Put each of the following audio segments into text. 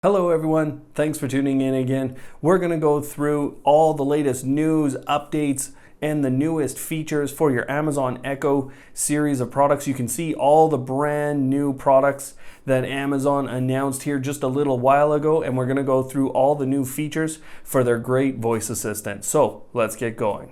Hello everyone, thanks for tuning in again. We're going to go through all the latest news, updates, and the newest features for your Amazon Echo series of products. You can see all the brand new products that Amazon announced here just a little while ago, and we're going to go through all the new features for their great voice assistant. So let's get going.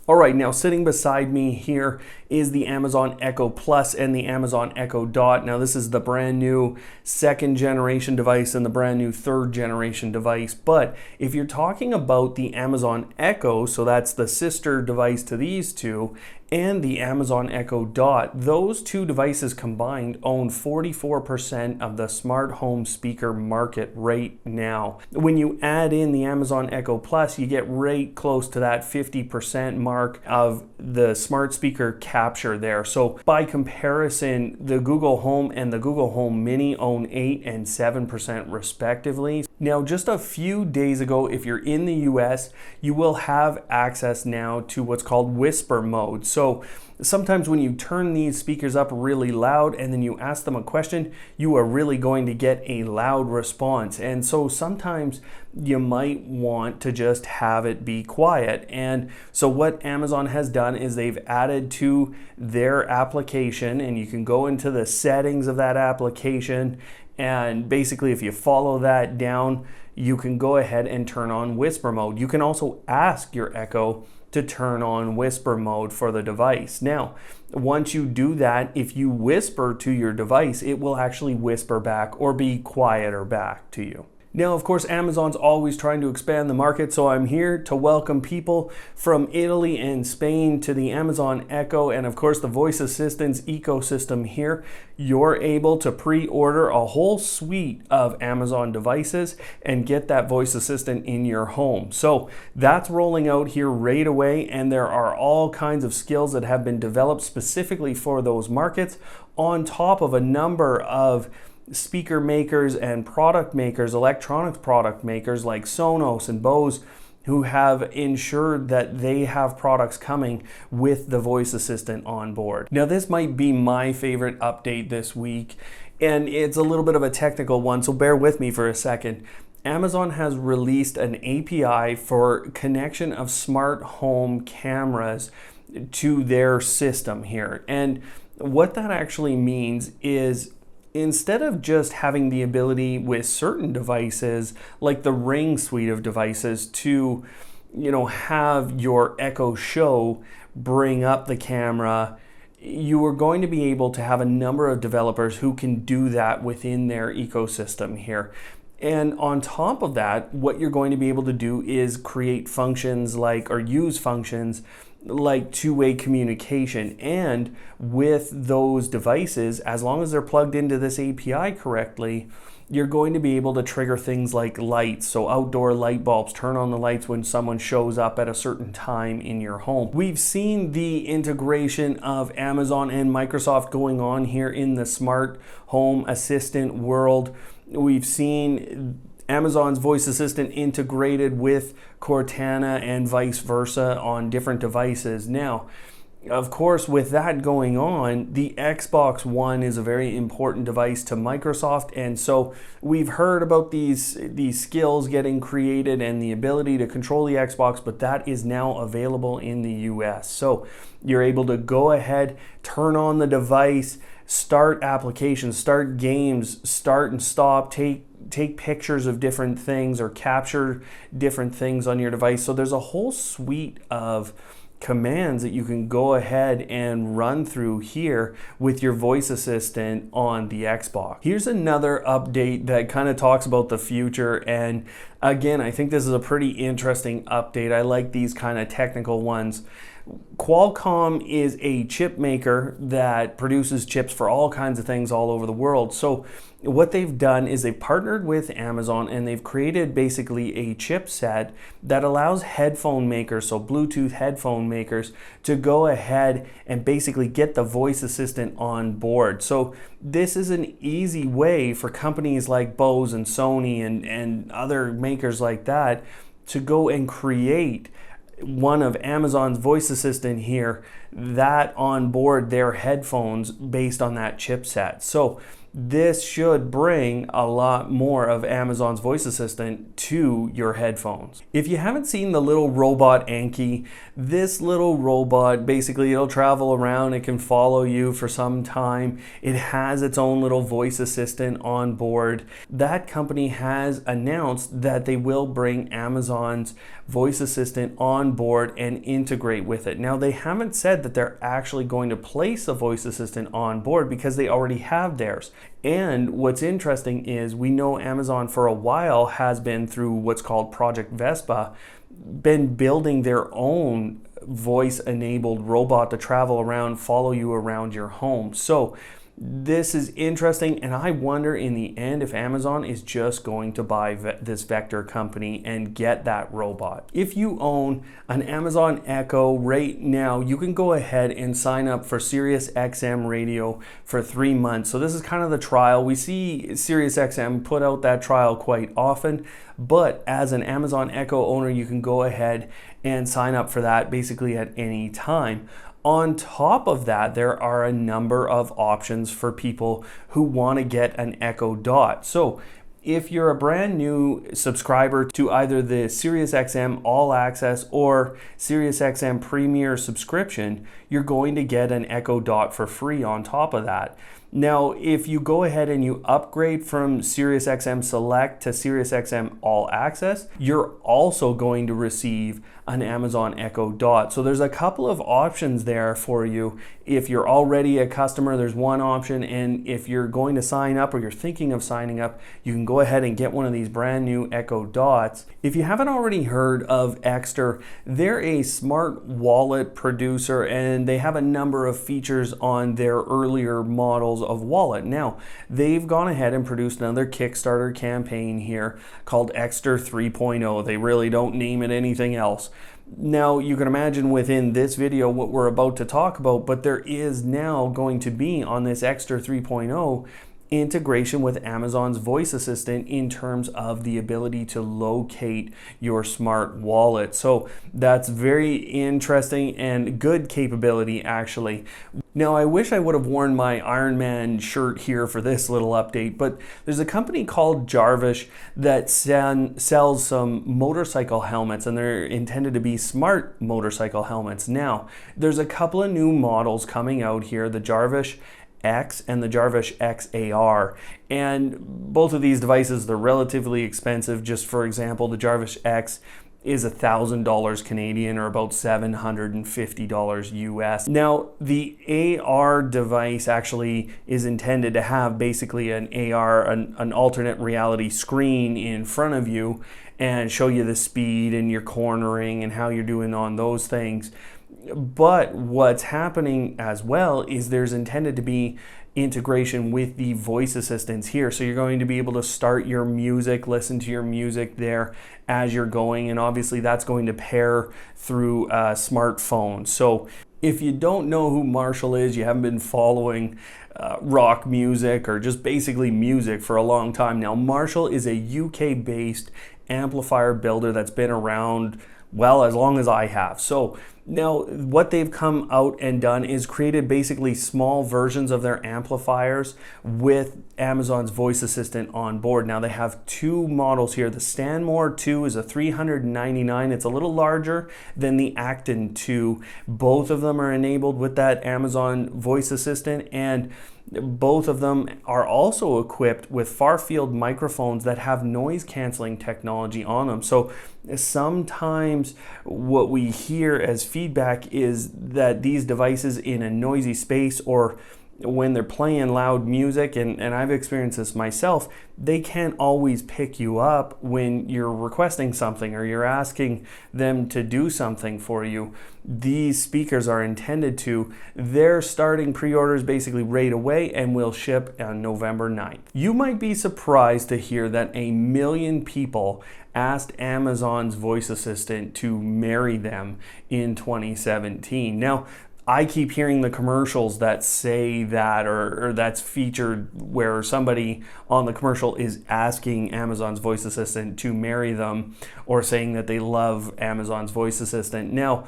All right, now sitting beside me here is the Amazon Echo Plus and the Amazon Echo Dot. Now this is the brand new second generation device and the brand new third generation device. But if you're talking about the Amazon Echo, so that's the sister device to these two, and the Amazon Echo Dot, those two devices combined own 44% of the smart home speaker market right now. When you add in the Amazon Echo Plus, you get right close to that 50% mark of the smart speaker capture there. So by comparison, the Google Home and the Google Home Mini own 8 and 7% respectively. Now, just a few days ago, if you're in the US, you will have access now to what's called whisper mode. So sometimes when you turn these speakers up really loud and then you ask them a question, you are really going to get a loud response. And so sometimes you might want to just have it be quiet. And so what Amazon has done is they've added to their application, and you can go into the settings of that application, and basically if you follow that down, you can go ahead and turn on whisper mode. You can also ask your Echo to turn on whisper mode for the device. Now, once you do that, if you whisper to your device, it will actually whisper back or be quieter back to you. Now, of course, Amazon's always trying to expand the market, so I'm here to welcome people from Italy and Spain to the Amazon Echo and, of course, the voice assistance ecosystem here. You're able to pre-order a whole suite of Amazon devices and get that voice assistant in your home. So that's rolling out here right away, and there are all kinds of skills that have been developed specifically for those markets, on top of a number of speaker makers and product makers, electronics product makers like Sonos and Bose, who have ensured that they have products coming with the voice assistant on board. Now, this might be my favorite update this week, and it's a little bit of a technical one, so bear with me for a second. Amazon has released an API for connection of smart home cameras to their system here. And what that actually means is, instead of just having the ability with certain devices like the Ring suite of devices to, have your Echo Show bring up the camera, you are going to be able to have a number of developers who can do that within their ecosystem here. And on top of that, what you're going to be able to do is create functions or use functions like two-way communication. And with those devices, as long as they're plugged into this API correctly, you're going to be able to trigger things like lights. So outdoor light bulbs, turn on the lights when someone shows up at a certain time in your home. We've seen the integration of Amazon and Microsoft going on here in the smart home assistant world. We've seen Amazon's voice assistant integrated with Cortana and vice versa on different devices. Now, of course, with that going on, the Xbox One is a very important device to Microsoft, and so we've heard about these skills getting created and the ability to control the Xbox, but that is now available in the US. So you're able to go ahead, turn on the device, start applications, start games, start and stop, take pictures of different things or capture different things on your device. So there's a whole suite of commands that you can go ahead and run through here with your voice assistant on the Xbox. Here's another update that kind of talks about the future, and again, I think this is a pretty interesting update. I like these kind of technical ones. Qualcomm is a chip maker that produces chips for all kinds of things all over the world. So what they've done is they've partnered with Amazon and they've created basically a chipset that allows headphone makers, so Bluetooth headphone makers, to go ahead and basically get the voice assistant on board. So this is an easy way for companies like Bose and Sony and other makers like that to go and create one of Amazon's voice assistant here that onboard their headphones based on that chipset. So this should bring a lot more of Amazon's voice assistant to your headphones. If you haven't seen the little robot Enki, this little robot, basically it'll travel around, it can follow you for some time. It has its own little voice assistant on board. That company has announced that they will bring Amazon's voice assistant on board and integrate with it. Now, they haven't said that they're actually going to place a voice assistant on board because they already have theirs. And what's interesting is we know Amazon for a while has been, through what's called Project Vespa, been building their own voice-enabled robot to travel around, follow you around your home. So this is interesting, and I wonder in the end if Amazon is just going to buy this Vector company and get that robot. If you own an Amazon Echo right now, you can go ahead and sign up for Sirius XM radio for 3 months. So this is kind of the trial. We see Sirius XM put out that trial quite often, but as an Amazon Echo owner, you can go ahead and sign up for that basically at any time. On top of that, there are a number of options for people who want to get an Echo Dot. So if you're a brand new subscriber to either the SiriusXM All Access or SiriusXM Premier subscription, you're going to get an Echo Dot for free on top of that. Now, if you go ahead and you upgrade from SiriusXM Select to SiriusXM All Access, you're also going to receive an Amazon Echo Dot. So there's a couple of options there for you. If you're already a customer, there's one option, and if you're going to sign up or you're thinking of signing up, you can go ahead and get one of these brand new Echo Dots. If you haven't already heard of Exter, they're a smart wallet producer, and they have a number of features on their earlier models of wallet. Now, they've gone ahead and produced another Kickstarter campaign here called Exter 3.0. They really don't name it anything else. Now, you can imagine within this video what we're about to talk about, but there is now going to be on this Exter 3.0 integration with Amazon's voice assistant in terms of the ability to locate your smart wallet. So that's very interesting and good capability, actually. Now, I wish I would have worn my Iron Man shirt here for this little update, but there's a company called Jarvis that sells some motorcycle helmets, and they're intended to be smart motorcycle helmets. Now, there's a couple of new models coming out here, the Jarvis X and the Jarvis XAR, and both of these devices, they're relatively expensive. Just for example, the Jarvis X is $1,000 Canadian, or about $750 US. Now, the AR device actually is intended to have basically an AR, an alternate reality screen in front of you and show you the speed and your cornering and how you're doing on those things. But what's happening as well is there's intended to be integration with the voice assistants here. So you're going to be able to start your music, listen to your music there as you're going, and obviously that's going to pair through a smartphone. So if you don't know who Marshall is, you haven't been following rock music or just basically music for a long time now, Marshall is a UK-based amplifier builder that's been around, well, as long as I have. So now what they've come out and done is created basically small versions of their amplifiers with Amazon's voice assistant on board. Now they have two models here. The Stanmore 2 is a $399. It's a little larger than the Acton 2. Both of them are enabled with that Amazon voice assistant, and both of them are also equipped with far-field microphones that have noise canceling technology on them. So sometimes what we hear as feedback is that these devices in a noisy space, or when they're playing loud music, and I've experienced this myself, they can't always pick you up when you're requesting something or you're asking them to do something for you. These speakers are intended to. They're starting pre-orders basically right away and will ship on November 9th. You might be surprised to hear that 1 million people asked Amazon's voice assistant to marry them in 2017. Now, I keep hearing the commercials that say that, or that's featured where somebody on the commercial is asking Amazon's voice assistant to marry them, or saying that they love Amazon's voice assistant. Now,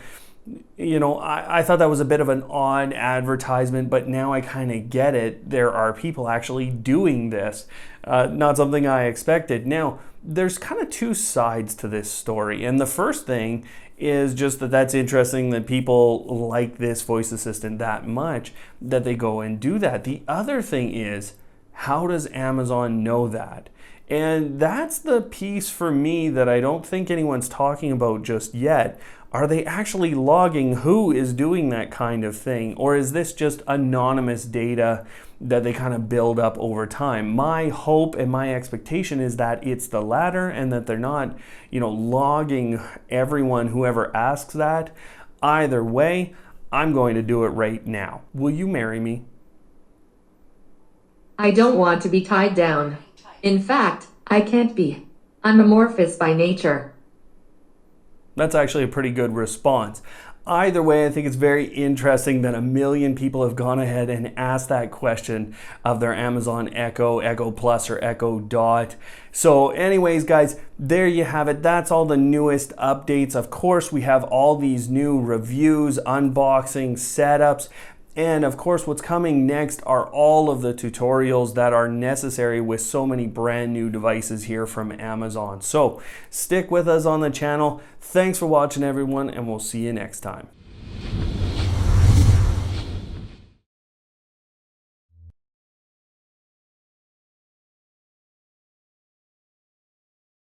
I thought that was a bit of an odd advertisement, but now I kind of get it. There are people actually doing this. Not something I expected. Now, there's kind of two sides to this story. And the first thing is just that's interesting that people like this voice assistant that much that they go and do that. The other thing is, how does Amazon know that? And that's the piece for me that I don't think anyone's talking about just yet. Are they actually logging who is doing that kind of thing? Or is this just anonymous data that they kind of build up over time? My hope and my expectation is that it's the latter, and that they're not, logging everyone, whoever asks that. Either way, I'm going to do it right now. Will you marry me? I don't want to be tied down. In fact, I can't be. I'm amorphous by nature. That's actually a pretty good response. Either way, I think it's very interesting that 1 million people have gone ahead and asked that question of their Amazon Echo, Echo Plus, or Echo Dot. So anyways, guys, there you have it. That's all the newest updates. Of course, we have all these new reviews, unboxing, setups. And of course, what's coming next are all of the tutorials that are necessary with so many brand new devices here from Amazon. So stick with us on the channel. Thanks for watching, everyone, and we'll see you next time.